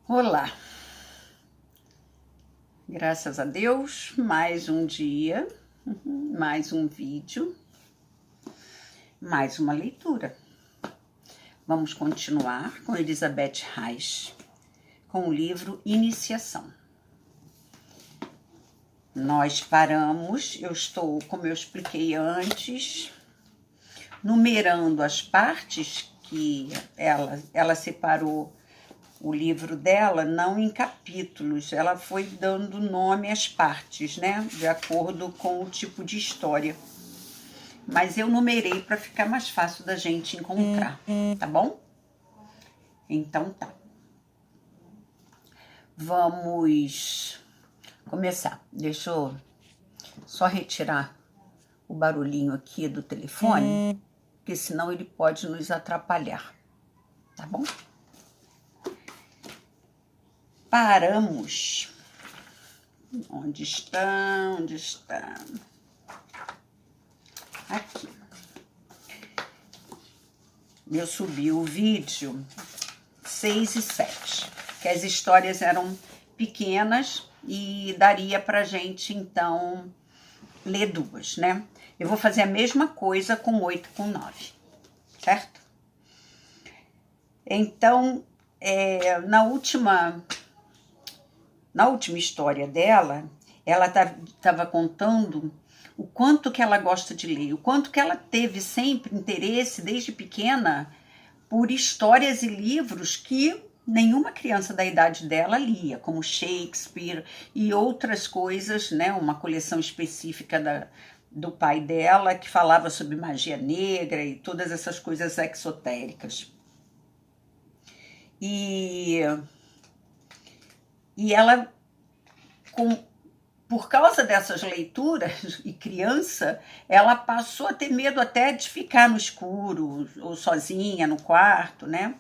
Olá, graças a Deus, mais um dia, mais um vídeo, mais uma leitura. Vamos continuar com Elizabeth Reich, com o livro Iniciação. Nós paramos, eu estou, como eu expliquei antes, numerando as partes que ela separou o livro dela, não em capítulos, ela foi dando nome às partes, né? De acordo com o tipo de história. Mas eu numerei para ficar mais fácil da gente encontrar, tá bom? Então tá. Vamos começar. Deixa eu só retirar o barulhinho aqui do telefone, porque senão ele pode nos atrapalhar, tá bom? Paramos. Onde está? Onde está? Aqui. Eu subi o vídeo 6 e 7, que as histórias eram pequenas e daria pra gente, então, ler duas, né? Eu vou fazer a mesma coisa com 8 e com 9, certo? Então, na última história dela, ela estava contando o quanto que ela gosta de ler, o quanto que ela teve sempre interesse, desde pequena, por histórias e livros que nenhuma criança da idade dela lia, como Shakespeare e outras coisas, né? Uma coleção específica do pai dela, que falava sobre magia negra e todas essas coisas exotéricas. E ela, por causa dessas leituras, e criança, ela passou a ter medo até de ficar no escuro, ou sozinha no quarto, né?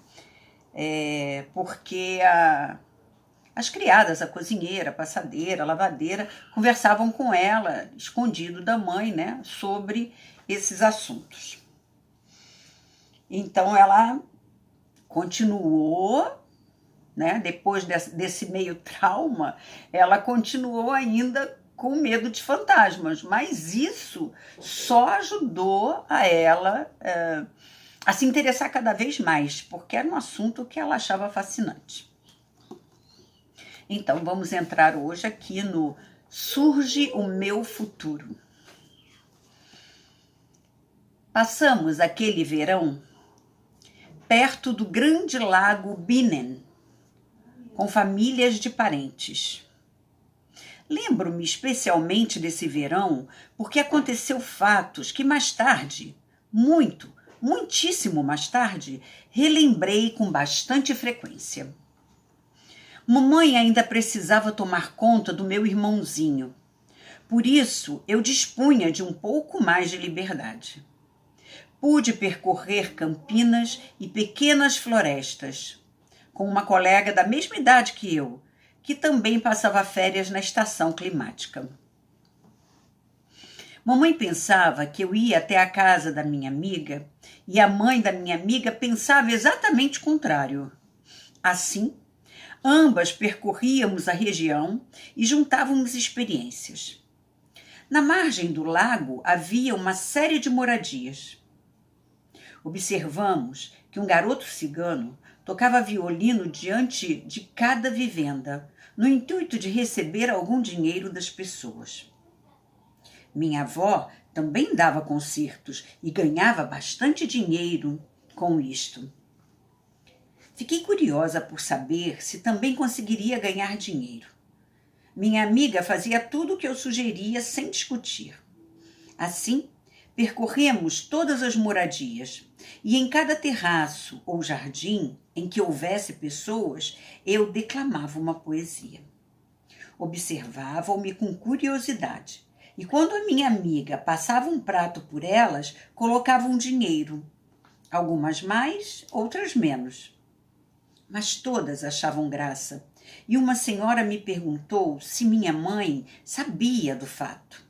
Porque as criadas, a cozinheira, a passadeira, a lavadeira, conversavam com ela, escondido da mãe, né? Sobre esses assuntos. Então, ela continuou, né? Depois desse meio trauma, ela continuou ainda com medo de fantasmas, mas isso só ajudou a ela a se interessar cada vez mais, porque era um assunto que ela achava fascinante. Então, vamos entrar hoje aqui no Surge o Meu Futuro. Passamos aquele verão perto do grande lago Binnen, com famílias de parentes. Lembro-me especialmente desse verão porque aconteceu fatos que mais tarde, muitíssimo mais tarde, relembrei com bastante frequência. Mamãe ainda precisava tomar conta do meu irmãozinho. Por isso, eu dispunha de um pouco mais de liberdade. Pude percorrer campinas e pequenas florestas, com uma colega da mesma idade que eu, que também passava férias na estação climática. Mamãe pensava que eu ia até a casa da minha amiga e a mãe da minha amiga pensava exatamente o contrário. Assim, ambas percorríamos a região e juntávamos experiências. Na margem do lago havia uma série de moradias. Observamos que um garoto cigano tocava violino diante de cada vivenda, no intuito de receber algum dinheiro das pessoas. Minha avó também dava concertos e ganhava bastante dinheiro com isto. Fiquei curiosa por saber se também conseguiria ganhar dinheiro. Minha amiga fazia tudo o que eu sugeria sem discutir. Assim, percorremos todas as moradias e em cada terraço ou jardim em que houvesse pessoas, eu declamava uma poesia. Observavam-me com curiosidade e quando a minha amiga passava um prato por elas, colocavam dinheiro. Algumas mais, outras menos. Mas todas achavam graça e uma senhora me perguntou se minha mãe sabia do fato.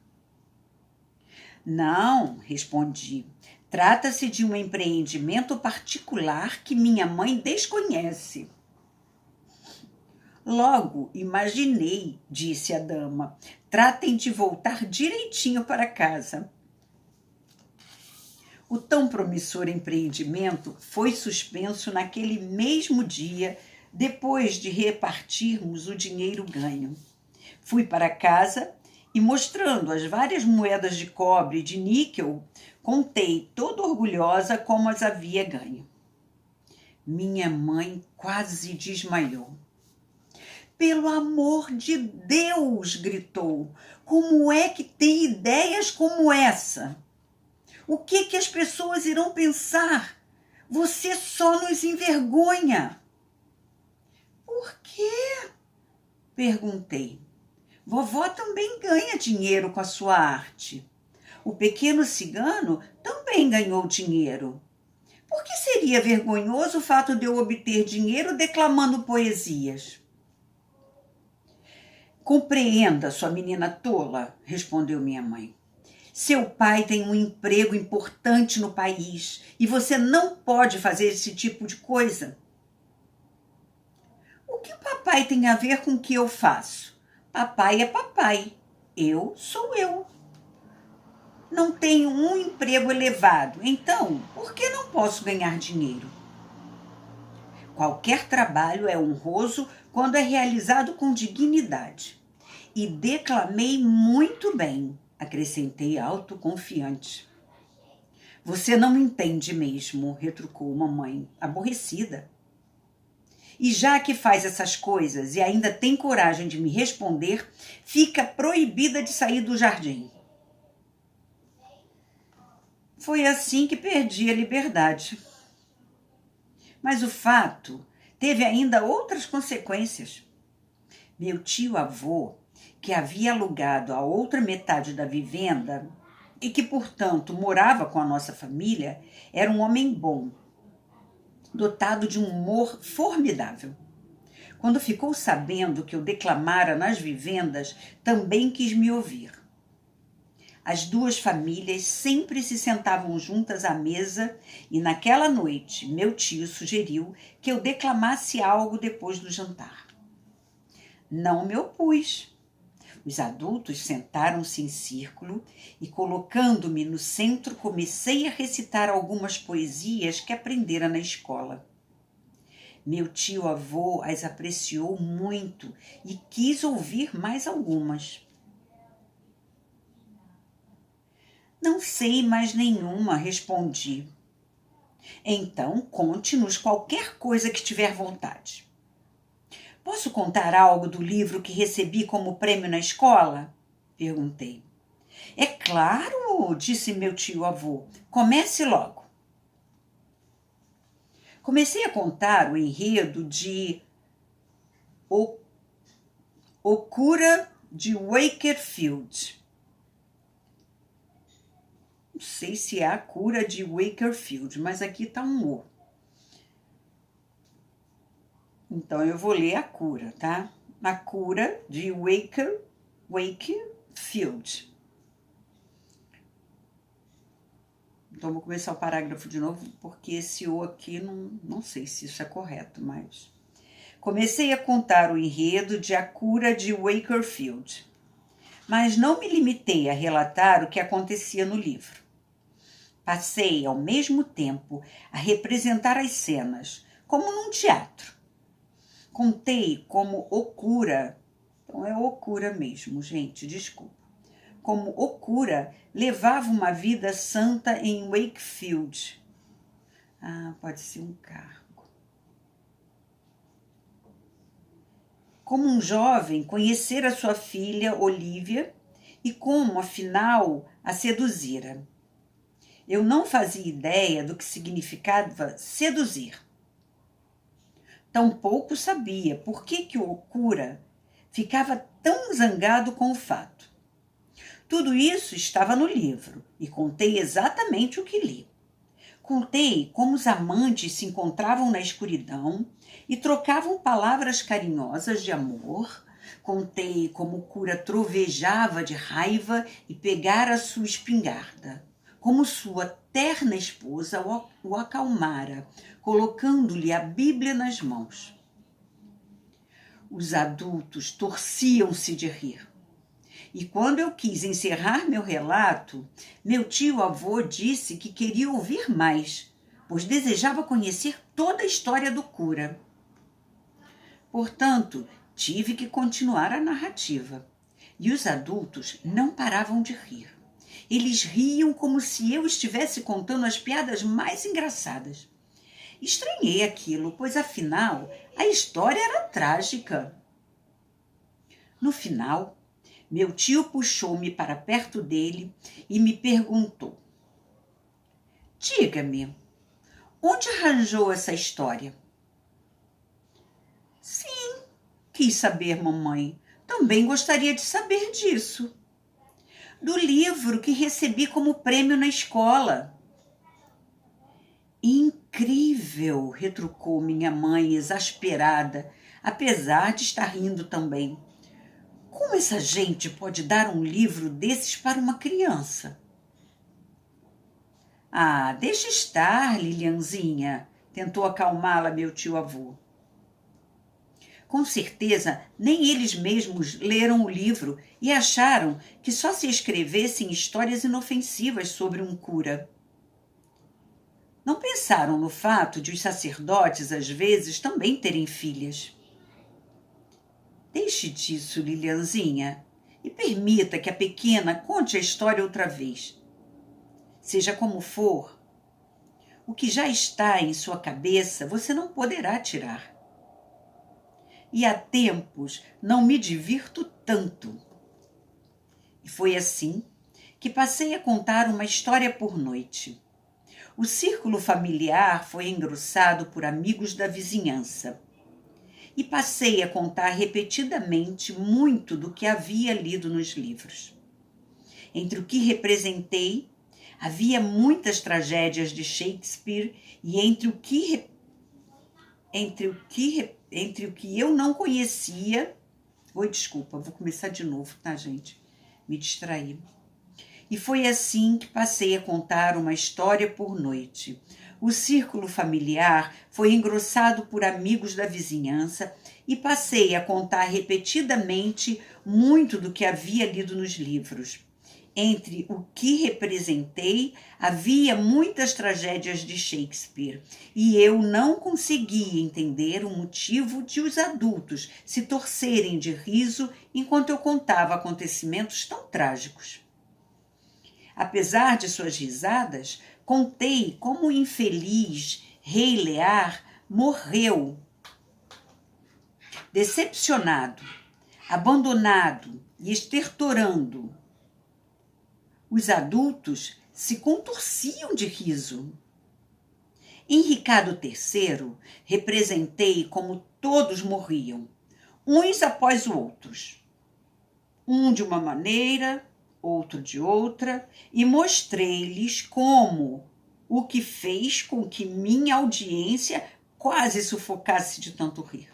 Não, respondi. Trata-se de um empreendimento particular que minha mãe desconhece. Logo, imaginei, disse a dama, tratem de voltar direitinho para casa. O tão promissor empreendimento foi suspenso naquele mesmo dia, depois de repartirmos o dinheiro ganho. Fui para casa e, mostrando as várias moedas de cobre e de níquel, contei toda orgulhosa como as havia ganho. Minha mãe quase desmaiou. Pelo amor de Deus, gritou, como é que tem ideias como essa? O que as pessoas irão pensar? Você só nos envergonha. Por quê? Perguntei. Vovó também ganha dinheiro com a sua arte. O pequeno cigano também ganhou dinheiro. Por que seria vergonhoso o fato de eu obter dinheiro declamando poesias? Compreenda, sua menina tola, respondeu minha mãe. Seu pai tem um emprego importante no país e você não pode fazer esse tipo de coisa. O que papai tem a ver com o que eu faço? Papai é papai, eu sou eu. Não tenho um emprego elevado, então por que não posso ganhar dinheiro? Qualquer trabalho é honroso quando é realizado com dignidade. E declamei muito bem, acrescentei autoconfiante. Você não entende mesmo, retrucou mamãe, aborrecida. E já que faz essas coisas e ainda tem coragem de me responder, fica proibida de sair do jardim. Foi assim que perdi a liberdade. Mas o fato teve ainda outras consequências. Meu tio-avô, que havia alugado a outra metade da vivenda e que, portanto, morava com a nossa família, era um homem bom, dotado de um humor formidável. Quando ficou sabendo que eu declamara nas vivendas, também quis me ouvir. As duas famílias sempre se sentavam juntas à mesa e naquela noite meu tio sugeriu que eu declamasse algo depois do jantar. Não me opus. Os adultos sentaram-se em círculo e, colocando-me no centro, comecei a recitar algumas poesias que aprendera na escola. Meu tio-avô as apreciou muito e quis ouvir mais algumas. Não sei mais nenhuma, respondi. Então, conte-nos qualquer coisa que tiver vontade. Posso contar algo do livro que recebi como prêmio na escola? Perguntei. É claro, disse meu tio-avô. Comece logo. Comecei a contar o enredo de O Cura de Wakefield. Não sei se é a cura de Wakefield, mas aqui está um O. Então, eu vou ler a cura, tá? A cura de Wakefield. Então, vou começar o parágrafo de novo, porque esse O aqui, não sei se isso é correto, mas... Comecei a contar o enredo de A Cura de Wakefield, mas não me limitei a relatar o que acontecia no livro. Passei, ao mesmo tempo, a representar as cenas, como num teatro. Contei como o cura, então é o cura mesmo, gente, desculpa, como o cura levava uma vida santa em Wakefield. Pode ser um cargo. Como um jovem conhecera sua filha, Olivia, e como, afinal, a seduzira. Eu não fazia ideia do que significava seduzir. Tampouco sabia por que o cura ficava tão zangado com o fato. Tudo isso estava no livro e contei exatamente o que li. Contei como os amantes se encontravam na escuridão e trocavam palavras carinhosas de amor. Contei como o cura trovejava de raiva e pegara sua espingarda. Como sua terna esposa o acalmara, colocando-lhe a Bíblia nas mãos. Os adultos torciam-se de rir. E quando eu quis encerrar meu relato, meu tio-avô disse que queria ouvir mais, pois desejava conhecer toda a história do cura. Portanto, tive que continuar a narrativa. E os adultos não paravam de rir. Eles riam como se eu estivesse contando as piadas mais engraçadas. Estranhei aquilo, pois afinal a história era trágica. No final, meu tio puxou-me para perto dele e me perguntou: Diga-me, onde arranjou essa história? Sim, quis saber, mamãe. Também gostaria de saber disso. Do livro que recebi como prêmio na escola. Incrível, retrucou minha mãe exasperada, apesar de estar rindo também. Como essa gente pode dar um livro desses para uma criança? Ah, deixa estar, Lilianzinha, tentou acalmá-la meu tio-avô. Com certeza, nem eles mesmos leram o livro e acharam que só se escrevessem histórias inofensivas sobre um cura. Não pensaram no fato de os sacerdotes, às vezes, também terem filhas. Deixe disso, Lilianzinha, e permita que a pequena conte a história outra vez. Seja como for, o que já está em sua cabeça você não poderá tirar. E há tempos não me divirto tanto. E foi assim que passei a contar uma história por noite. O círculo familiar foi engrossado por amigos da vizinhança. E passei a contar repetidamente muito do que havia lido nos livros. Entre o que representei, havia muitas tragédias de Shakespeare e entre o que eu não conhecia... Oi, desculpa, vou começar de novo, tá, gente? Me distraí. E foi assim que passei a contar uma história por noite. O círculo familiar foi engrossado por amigos da vizinhança e passei a contar repetidamente muito do que havia lido nos livros. Entre o que representei, havia muitas tragédias de Shakespeare, e eu não conseguia entender o motivo de os adultos se torcerem de riso enquanto eu contava acontecimentos tão trágicos. Apesar de suas risadas, contei como o infeliz rei Lear morreu, decepcionado, abandonado e estertorando. Os adultos se contorciam de riso. Em Ricardo III, representei como todos morriam, uns após outros. Um de uma maneira, outro de outra, e mostrei-lhes como, o que fez com que minha audiência quase sufocasse de tanto rir.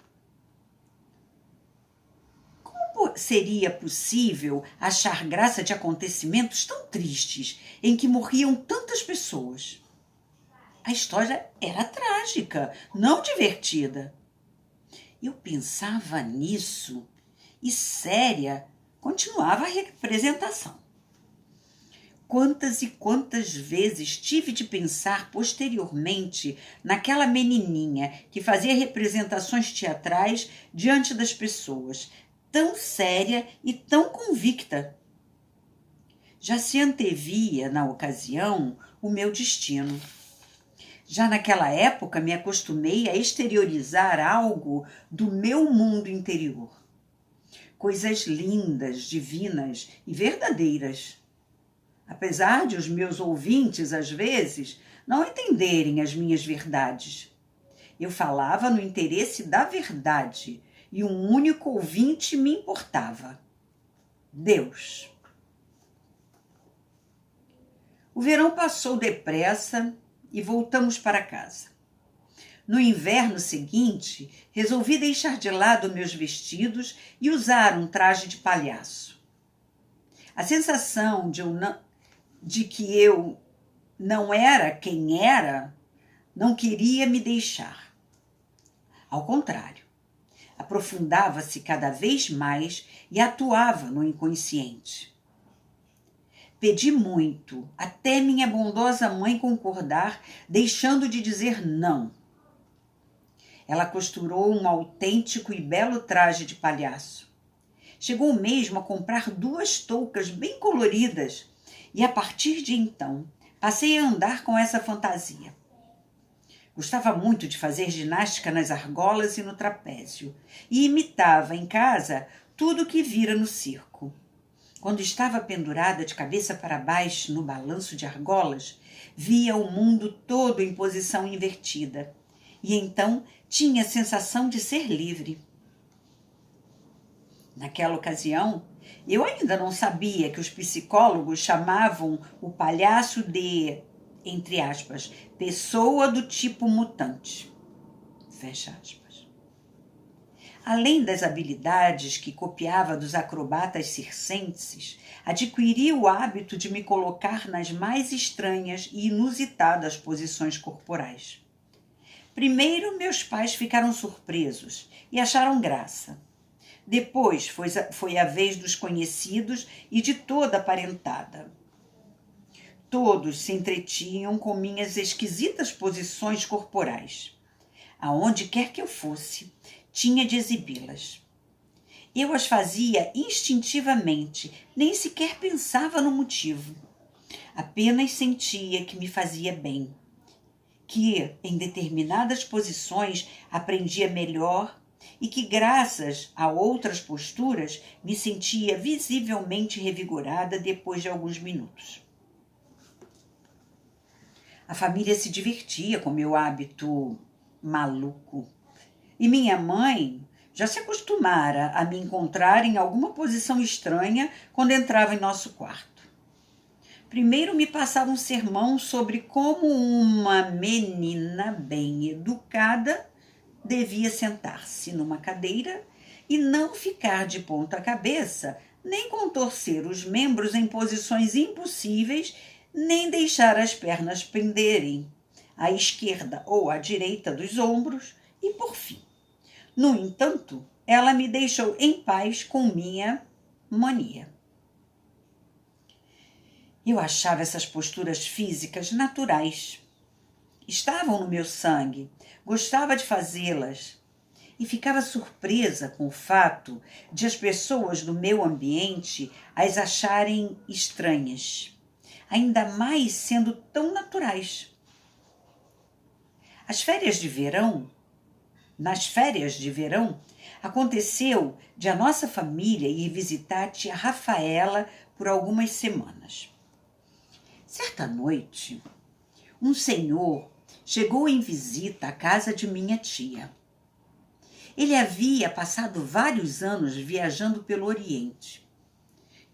Como seria possível achar graça de acontecimentos tão tristes, em que morriam tantas pessoas? A história era trágica, não divertida. Eu pensava nisso e, séria, continuava a representação. Quantas e quantas vezes tive de pensar posteriormente naquela menininha que fazia representações teatrais diante das pessoas, tão séria e tão convicta. Já se antevia, na ocasião, o meu destino. Já naquela época me acostumei a exteriorizar algo do meu mundo interior. Coisas lindas, divinas e verdadeiras. Apesar de os meus ouvintes, às vezes, não entenderem as minhas verdades. Eu falava no interesse da verdade e um único ouvinte me importava: Deus. O verão passou depressa e voltamos para casa. No inverno seguinte, resolvi deixar de lado meus vestidos e usar um traje de palhaço. A sensação de que eu não era quem era não queria me deixar. Ao contrário, aprofundava-se cada vez mais e atuava no inconsciente. Pedi muito, até minha bondosa mãe concordar, deixando de dizer não. Ela costurou um autêntico e belo traje de palhaço. Chegou mesmo a comprar 2 toucas bem coloridas e, a partir de então, passei a andar com essa fantasia. Gostava muito de fazer ginástica nas argolas e no trapézio e imitava em casa tudo o que vira no circo. Quando estava pendurada de cabeça para baixo no balanço de argolas, via o mundo todo em posição invertida e então tinha a sensação de ser livre. Naquela ocasião, eu ainda não sabia que os psicólogos chamavam o palhaço de, entre aspas, pessoa do tipo mutante. Fecha aspas. Além das habilidades que copiava dos acrobatas circenses, adquiri o hábito de me colocar nas mais estranhas e inusitadas posições corporais. Primeiro, meus pais ficaram surpresos e acharam graça. Depois foi a vez dos conhecidos e de toda a parentada. Todos se entretinham com minhas esquisitas posições corporais. Aonde quer que eu fosse, tinha de exibi-las. Eu as fazia instintivamente, nem sequer pensava no motivo. Apenas sentia que me fazia bem, que em determinadas posições aprendia melhor e que, graças a outras posturas, me sentia visivelmente revigorada depois de alguns minutos. A família se divertia com meu hábito maluco. E minha mãe já se acostumara a me encontrar em alguma posição estranha quando entrava em nosso quarto. Primeiro me passava um sermão sobre como uma menina bem educada devia sentar-se numa cadeira e não ficar de ponta cabeça, nem contorcer os membros em posições impossíveis, nem deixar as pernas penderem à esquerda ou à direita dos ombros e, por fim. No entanto, ela me deixou em paz com minha mania. Eu achava essas posturas físicas naturais. Estavam no meu sangue, gostava de fazê-las e ficava surpresa com o fato de as pessoas do meu ambiente as acharem estranhas, ainda mais sendo tão naturais. Nas férias de verão, aconteceu de a nossa família ir visitar a tia Rafaela por algumas semanas. Certa noite, um senhor chegou em visita à casa de minha tia. Ele havia passado vários anos viajando pelo Oriente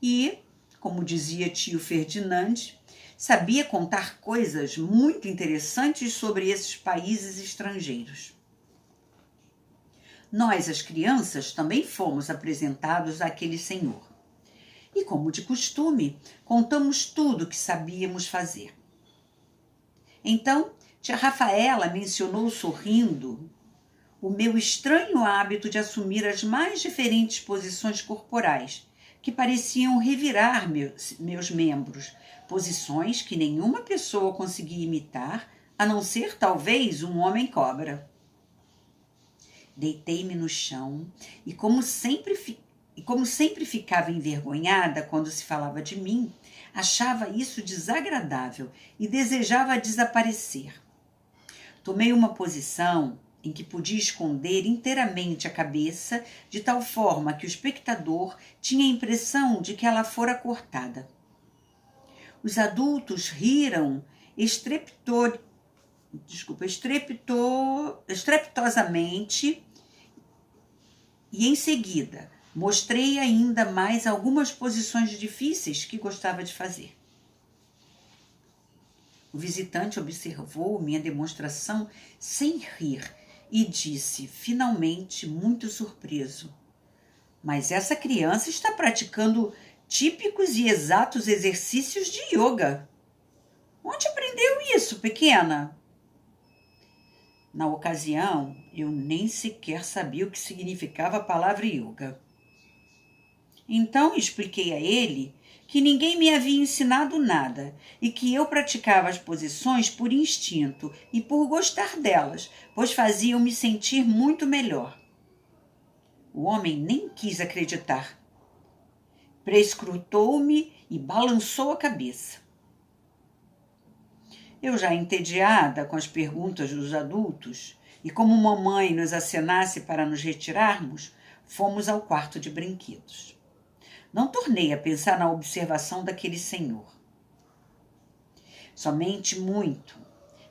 e, como dizia tio Ferdinand, sabia contar coisas muito interessantes sobre esses países estrangeiros. Nós, as crianças, também fomos apresentados àquele senhor. E, como de costume, contamos tudo o que sabíamos fazer. Então, tia Rafaela mencionou sorrindo o meu estranho hábito de assumir as mais diferentes posições corporais, que pareciam revirar meus membros, posições que nenhuma pessoa conseguia imitar, a não ser talvez um homem-cobra. Deitei-me no chão e, como sempre ficava envergonhada quando se falava de mim, achava isso desagradável e desejava desaparecer. Tomei uma posição em que podia esconder inteiramente a cabeça, de tal forma que o espectador tinha a impressão de que ela fora cortada. Os adultos riram estrepitosamente e, em seguida, mostrei ainda mais algumas posições difíceis que gostava de fazer. O visitante observou minha demonstração sem rir e disse, finalmente, muito surpreso: "Mas essa criança está praticando típicos e exatos exercícios de yoga. Onde aprendeu isso, pequena?" Na ocasião, Eu nem sequer sabia o que significava a palavra yoga. Então expliquei a ele que ninguém me havia ensinado nada e que eu praticava as posições por instinto e por gostar delas, pois faziam-me sentir muito melhor. O homem nem quis acreditar. Prescrutou-me e balançou a cabeça. Eu, já entediada com as perguntas dos adultos, e como mamãe nos acenasse para nos retirarmos, fomos ao quarto de brinquedos. Não tornei a pensar na observação daquele senhor. Somente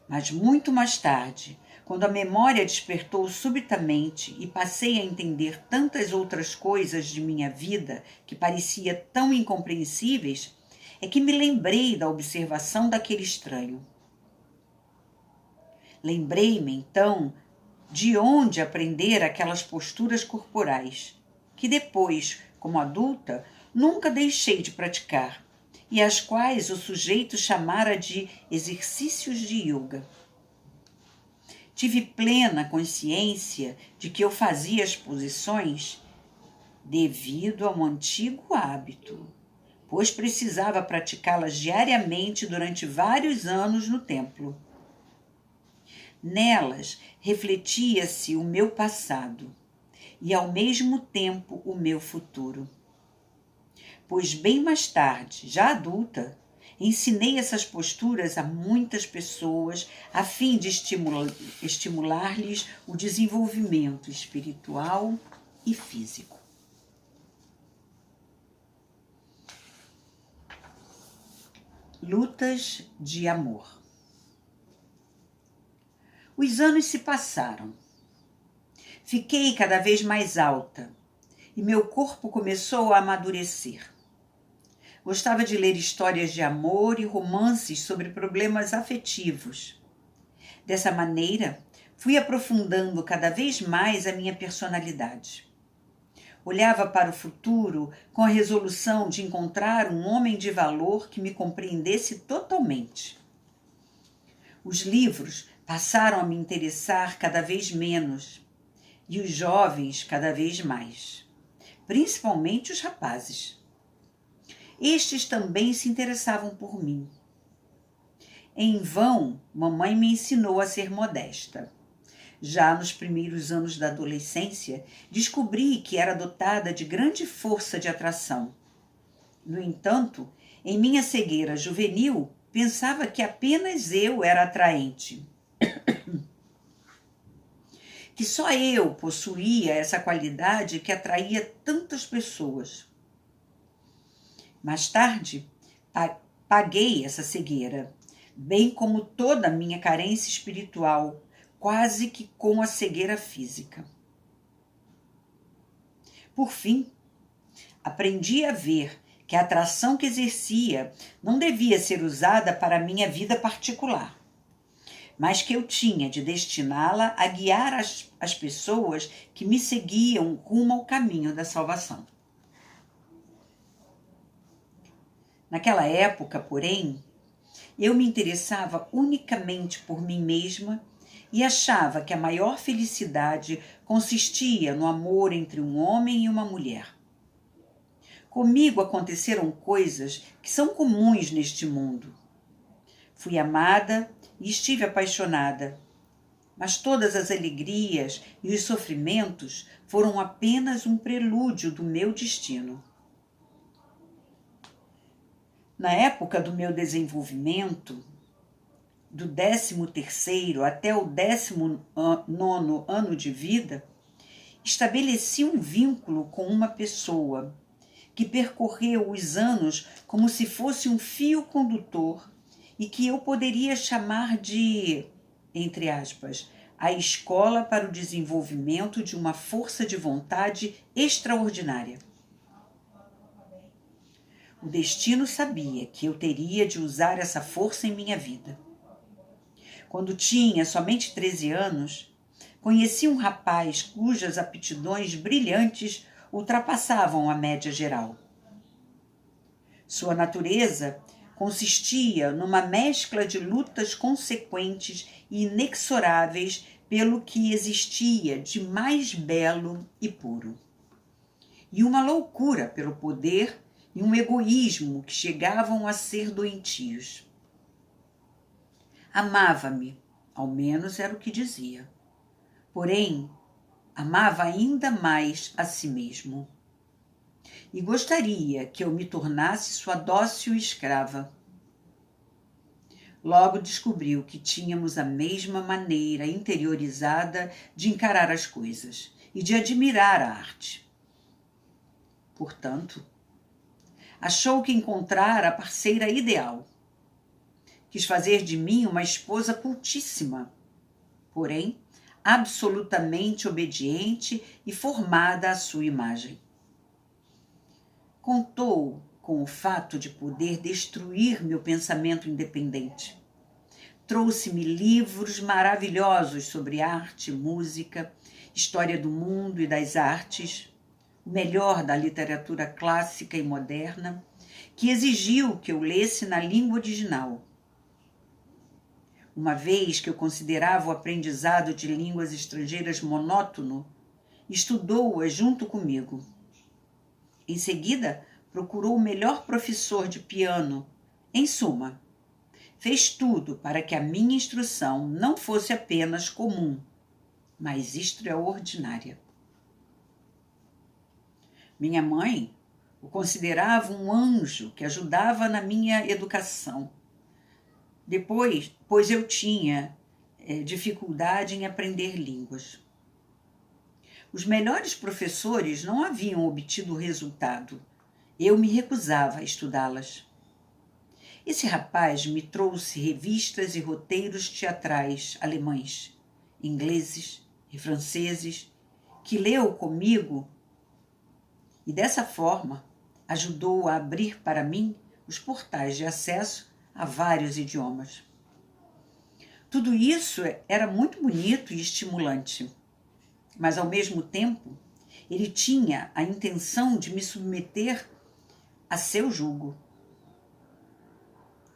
mas muito mais tarde, quando a memória despertou subitamente e passei a entender tantas outras coisas de minha vida que parecia tão incompreensíveis, é que me lembrei da observação daquele estranho. Lembrei-me, então, de onde aprender aquelas posturas corporais, que depois, como adulta, nunca deixei de praticar, e as quais o sujeito chamara de exercícios de yoga. Tive plena consciência de que eu fazia as posições devido a um antigo hábito, pois precisava praticá-las diariamente durante vários anos no templo. Nelas refletia-se o meu passado e, ao mesmo tempo, o meu futuro. Pois bem mais tarde, já adulta, ensinei essas posturas a muitas pessoas a fim de estimular-lhes o desenvolvimento espiritual e físico. Lutas de amor. Os anos se passaram. Fiquei cada vez mais alta e meu corpo começou a amadurecer. Gostava de ler histórias de amor e romances sobre problemas afetivos. Dessa maneira, fui aprofundando cada vez mais a minha personalidade. Olhava para o futuro com a resolução de encontrar um homem de valor que me compreendesse totalmente. Os livros passaram a me interessar cada vez menos e os jovens cada vez mais, principalmente os rapazes. Estes também se interessavam por mim. Em vão, mamãe me ensinou a ser modesta. Já nos primeiros anos da adolescência, descobri que era dotada de grande força de atração. No entanto, em minha cegueira juvenil, pensava que apenas eu era atraente. Que só eu possuía essa qualidade que atraía tantas pessoas. Mais tarde, paguei essa cegueira, bem como toda a minha carência espiritual, quase que com a cegueira física. Por fim, aprendi a ver que a atração que exercia não devia ser usada para a minha vida particular, mas que eu tinha de destiná-la a guiar as pessoas que me seguiam rumo ao caminho da salvação. Naquela época, porém, eu me interessava unicamente por mim mesma e achava que a maior felicidade consistia no amor entre um homem e uma mulher. Comigo aconteceram coisas que são comuns neste mundo. Fui amada e estive apaixonada, mas todas as alegrias e os sofrimentos foram apenas um prelúdio do meu destino. Na época do meu desenvolvimento, do 13º até o 19º ano de vida, estabeleci um vínculo com uma pessoa que percorreu os anos como se fosse um fio condutor e que eu poderia chamar de, entre aspas, a escola para o desenvolvimento de uma força de vontade extraordinária. O destino sabia que eu teria de usar essa força em minha vida. Quando tinha somente 13 anos, conheci um rapaz cujas aptidões brilhantes ultrapassavam a média geral. Sua natureza consistia numa mescla de lutas consequentes e inexoráveis pelo que existia de mais belo e puro, e uma loucura pelo poder e um egoísmo que chegavam a ser doentios. Amava-me, ao menos era o que dizia. Porém, amava ainda mais a si mesmo. E gostaria que eu me tornasse sua dócil escrava. Logo descobriu que tínhamos a mesma maneira interiorizada de encarar as coisas e de admirar a arte. Portanto, achou que encontrara a parceira ideal. Quis fazer de mim uma esposa cultíssima, porém absolutamente obediente e formada à sua imagem. Contou com o fato de poder destruir meu pensamento independente. Trouxe-me livros maravilhosos sobre arte, música, história do mundo e das artes, o melhor da literatura clássica e moderna, que exigiu que eu lesse na língua original. Uma vez que eu considerava o aprendizado de línguas estrangeiras monótono, estudou-as junto comigo. Em seguida, procurou o melhor professor de piano. Em suma, fez tudo para que a minha instrução não fosse apenas comum, mas extraordinária. Minha mãe o considerava um anjo que ajudava na minha educação. Pois eu tinha dificuldade em aprender línguas. Os melhores professores não haviam obtido resultado. Eu me recusava a estudá-las. Esse rapaz me trouxe revistas e roteiros teatrais alemães, ingleses e franceses, que leu comigo e, dessa forma, ajudou a abrir para mim os portais de acesso a vários idiomas. Tudo isso era muito bonito e estimulante, mas, ao mesmo tempo, ele tinha a intenção de me submeter a seu jugo.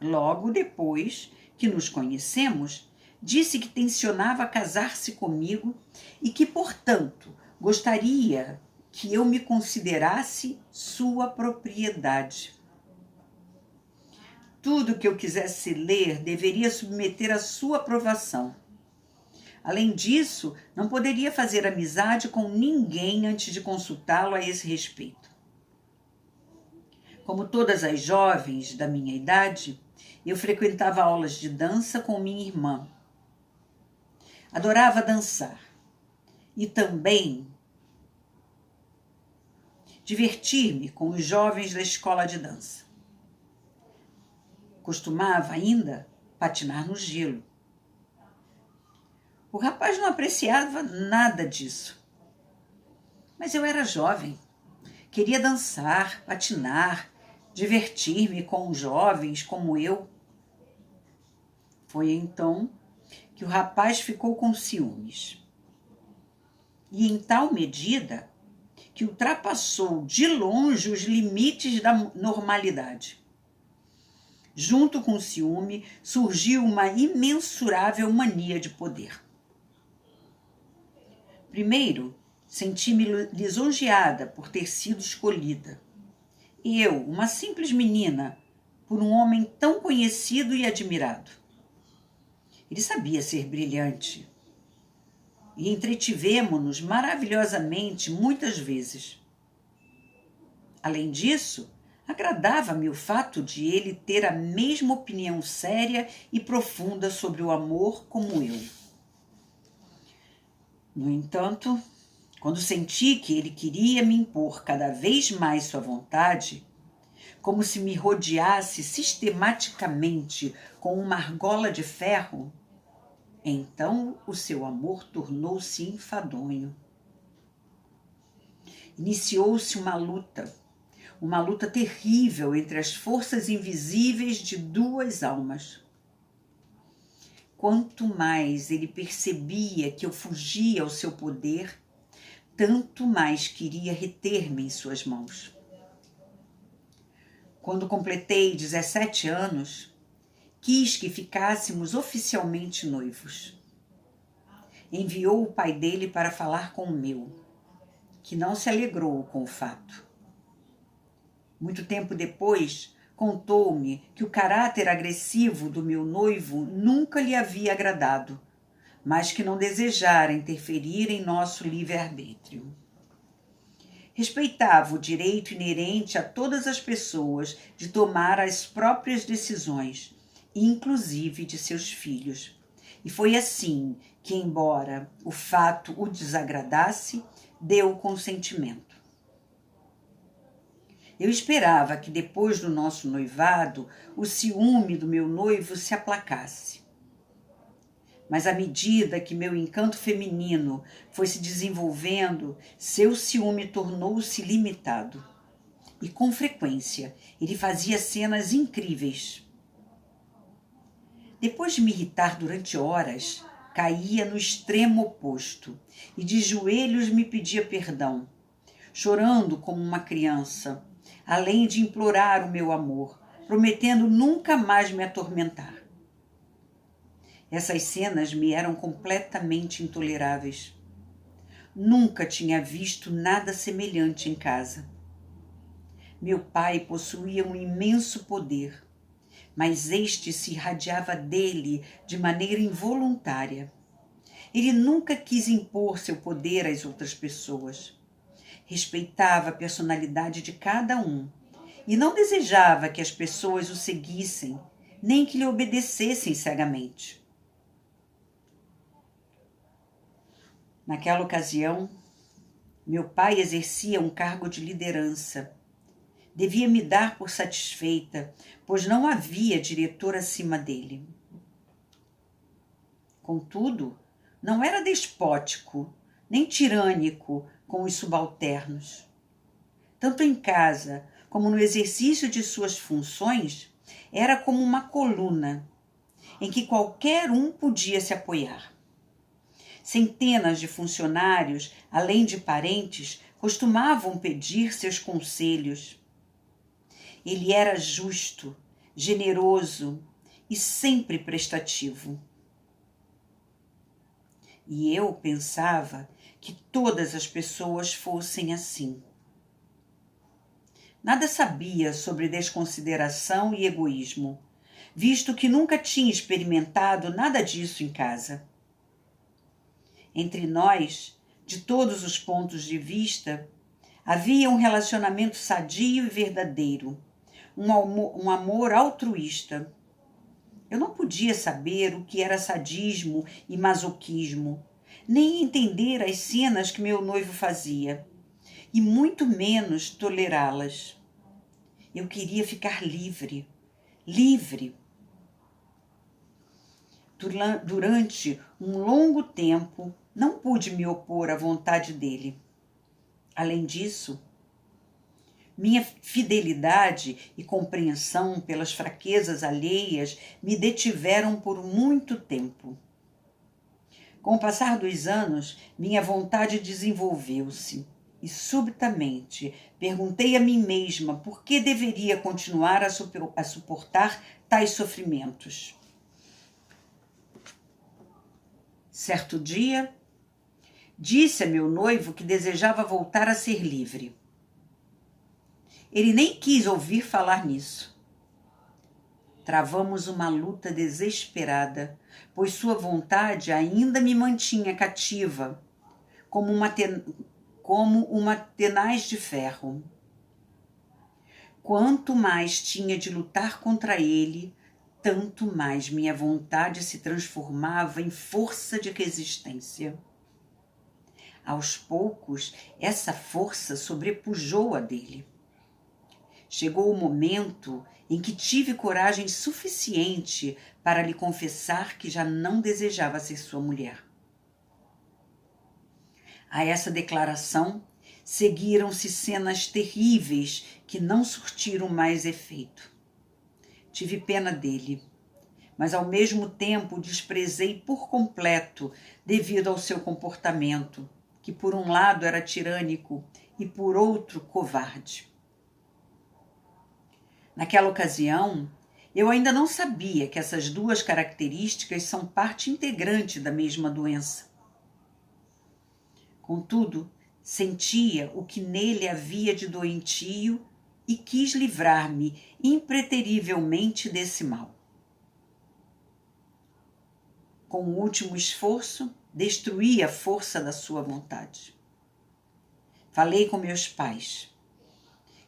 Logo depois que nos conhecemos, disse que tencionava casar-se comigo e que, portanto, gostaria que eu me considerasse sua propriedade. Tudo que eu quisesse ler deveria submeter à sua aprovação. Além disso, não poderia fazer amizade com ninguém antes de consultá-lo a esse respeito. Como todas as jovens da minha idade, eu frequentava aulas de dança com minha irmã. Adorava dançar e também divertir-me com os jovens da escola de dança. Costumava ainda patinar no gelo. O rapaz não apreciava nada disso. Mas eu era jovem. Queria dançar, patinar, divertir-me com jovens como eu. Foi então que o rapaz ficou com ciúmes. E em tal medida que ultrapassou de longe os limites da normalidade. Junto com o ciúme, surgiu uma imensurável mania de poder. Primeiro, senti-me lisonjeada por ter sido escolhida. Eu, uma simples menina, por um homem tão conhecido e admirado. Ele sabia ser brilhante. E entretivemo-nos maravilhosamente muitas vezes. Além disso, agradava-me o fato de ele ter a mesma opinião séria e profunda sobre o amor como eu. No entanto, quando senti que ele queria me impor cada vez mais sua vontade, como se me rodeasse sistematicamente com uma argola de ferro, então o seu amor tornou-se enfadonho. Iniciou-se uma luta terrível entre as forças invisíveis de duas almas. Quanto mais ele percebia que eu fugia ao seu poder, tanto mais queria reter-me em suas mãos. Quando completei 17 anos, quis que ficássemos oficialmente noivos. enviou o pai dele para falar com o meu, que não se alegrou com o fato. Muito tempo depois, contou-me que o caráter agressivo do meu noivo nunca lhe havia agradado, mas que não desejara interferir em nosso livre-arbítrio. Respeitava o direito inerente a todas as pessoas de tomar as próprias decisões, inclusive de seus filhos. E foi assim que, embora o fato o desagradasse, deu consentimento. Eu esperava que depois do nosso noivado, o ciúme do meu noivo se aplacasse. Mas à medida que meu encanto feminino foi se desenvolvendo, seu ciúme tornou-se limitado. E com frequência ele fazia cenas incríveis. Depois de me irritar durante horas, caía no extremo oposto e de joelhos me pedia perdão, chorando como uma criança, além de implorar o meu amor, prometendo nunca mais me atormentar. Essas cenas me eram completamente intoleráveis. Nunca tinha visto nada semelhante em casa. Meu pai possuía um imenso poder, mas este se irradiava dele de maneira involuntária. Ele nunca quis impor seu poder às outras pessoas. Respeitava a personalidade de cada um e não desejava que as pessoas o seguissem, nem que lhe obedecessem cegamente. Naquela ocasião, meu pai exercia um cargo de liderança. Devia me dar por satisfeita, pois não havia diretor acima dele. Contudo, não era despótico, nem tirânico com os subalternos. Tanto em casa como no exercício de suas funções, era como uma coluna em que qualquer um podia se apoiar. Centenas de funcionários, além de parentes, costumavam pedir seus conselhos. Ele era justo, generoso e sempre prestativo. E eu pensava que todas as pessoas fossem assim. Nada sabia sobre desconsideração e egoísmo, visto que nunca tinha experimentado nada disso em casa. Entre nós, de todos os pontos de vista, havia um relacionamento sadio e verdadeiro, um amor altruísta. Eu não podia saber o que era sadismo e masoquismo, nem entender as cenas que meu noivo fazia, e muito menos tolerá-las. Eu queria ficar livre, livre. Durante um longo tempo, não pude me opor à vontade dele. Além disso, minha fidelidade e compreensão pelas fraquezas alheias me detiveram por muito tempo. Com o passar dos anos, minha vontade desenvolveu-se e, subitamente, perguntei a mim mesma por que deveria continuar a suportar tais sofrimentos. Certo dia, disse a meu noivo que desejava voltar a ser livre. Ele nem quis ouvir falar nisso. Travamos uma luta desesperada, pois sua vontade ainda me mantinha cativa, como uma tenaz de ferro. Quanto mais tinha de lutar contra ele, tanto mais minha vontade se transformava em força de resistência. Aos poucos, essa força sobrepujou a dele. Chegou o momento em que tive coragem suficiente para lhe confessar que já não desejava ser sua mulher. A essa declaração seguiram-se cenas terríveis que não surtiram mais efeito. Tive pena dele, mas ao mesmo tempo o desprezei por completo devido ao seu comportamento, que por um lado era tirânico e por outro covarde. Naquela ocasião, eu ainda não sabia que essas duas características são parte integrante da mesma doença. Contudo, sentia o que nele havia de doentio e quis livrar-me impreterivelmente desse mal. Com o último esforço, destruí a força da sua vontade. Falei com meus pais.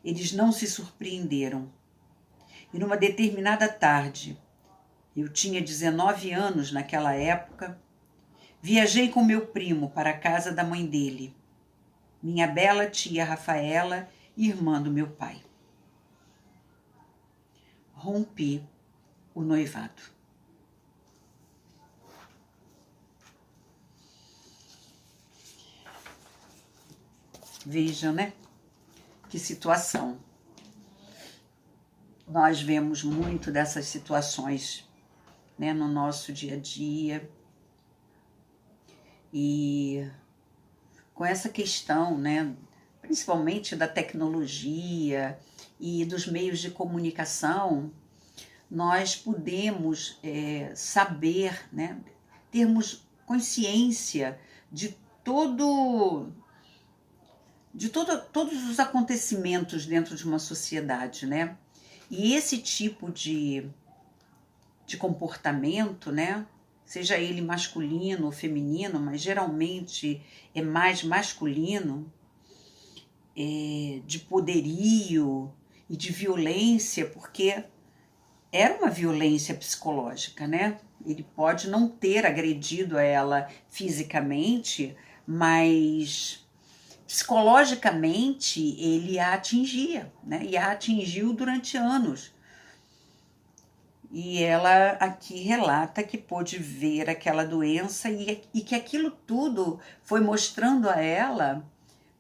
Eles não se surpreenderam. E numa determinada tarde, eu tinha 19 anos naquela época, viajei com meu primo para a casa da mãe dele, minha bela tia Rafaela, irmã do meu pai. Rompi o noivado. Vejam, né? Que situação. Nós vemos muito dessas situações, né, no nosso dia a dia. E com essa questão, né, principalmente da tecnologia e dos meios de comunicação, nós podemos saber, né, termos consciência de todos os acontecimentos dentro de uma sociedade, né? E esse tipo de comportamento, né, seja ele masculino ou feminino, mas geralmente é mais masculino, de poderio e de violência, porque era uma violência psicológica, né? Ele pode não ter agredido ela fisicamente, mas psicologicamente ele a atingia, né? E a atingiu durante anos. E ela aqui relata que pôde ver aquela doença e que aquilo tudo foi mostrando a ela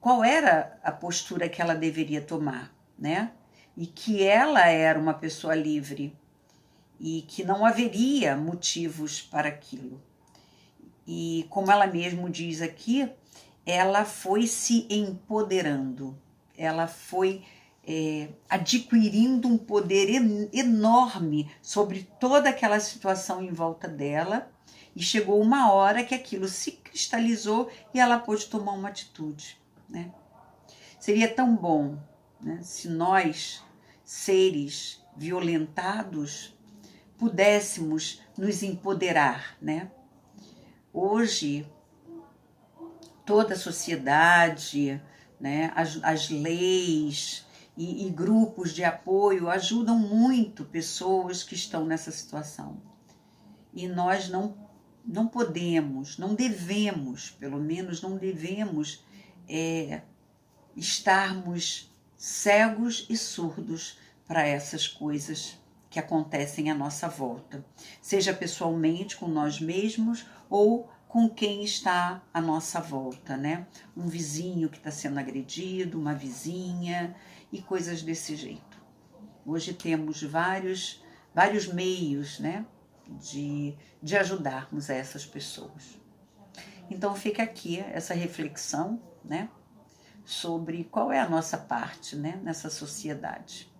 qual era a postura que ela deveria tomar, né? E que ela era uma pessoa livre e que não haveria motivos para aquilo. E como ela mesmo diz aqui, ela foi se empoderando, ela foi adquirindo um poder enorme sobre toda aquela situação em volta dela, e chegou uma hora que aquilo se cristalizou e ela pôde tomar uma atitude, né? Seria tão bom, né, se nós, seres violentados, pudéssemos nos empoderar, né? Hoje, toda a sociedade, né, as leis e grupos de apoio ajudam muito pessoas que estão nessa situação. E nós não podemos, não devemos, pelo menos não devemos estarmos cegos e surdos para essas coisas que acontecem à nossa volta, seja pessoalmente com nós mesmos ou com quem está à nossa volta, né? Um vizinho que está sendo agredido, uma vizinha e coisas desse jeito. Hoje temos vários meios, né, de ajudarmos essas pessoas. Então fica aqui essa reflexão, né, sobre qual é a nossa parte, né, nessa sociedade,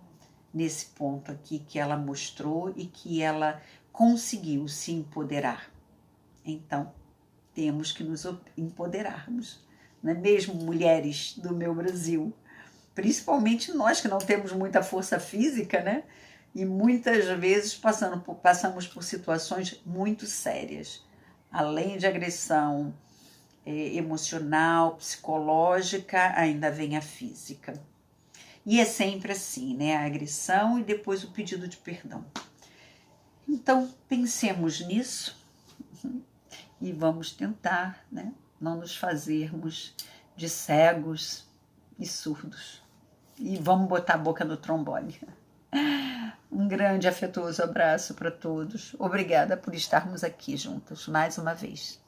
nesse ponto aqui que ela mostrou e que ela conseguiu se empoderar. Então, temos que nos empoderarmos, não é mesmo, mulheres do meu Brasil? Principalmente nós que não temos muita força física, né? E muitas vezes passamos por situações muito sérias. Além de agressão emocional, psicológica, ainda vem a física. E é sempre assim, né? A agressão e depois o pedido de perdão. Então, pensemos nisso e vamos tentar, né, não nos fazermos de cegos e surdos. E vamos botar a boca no trombone. Um grande afetuoso abraço para todos. Obrigada por estarmos aqui juntas mais uma vez.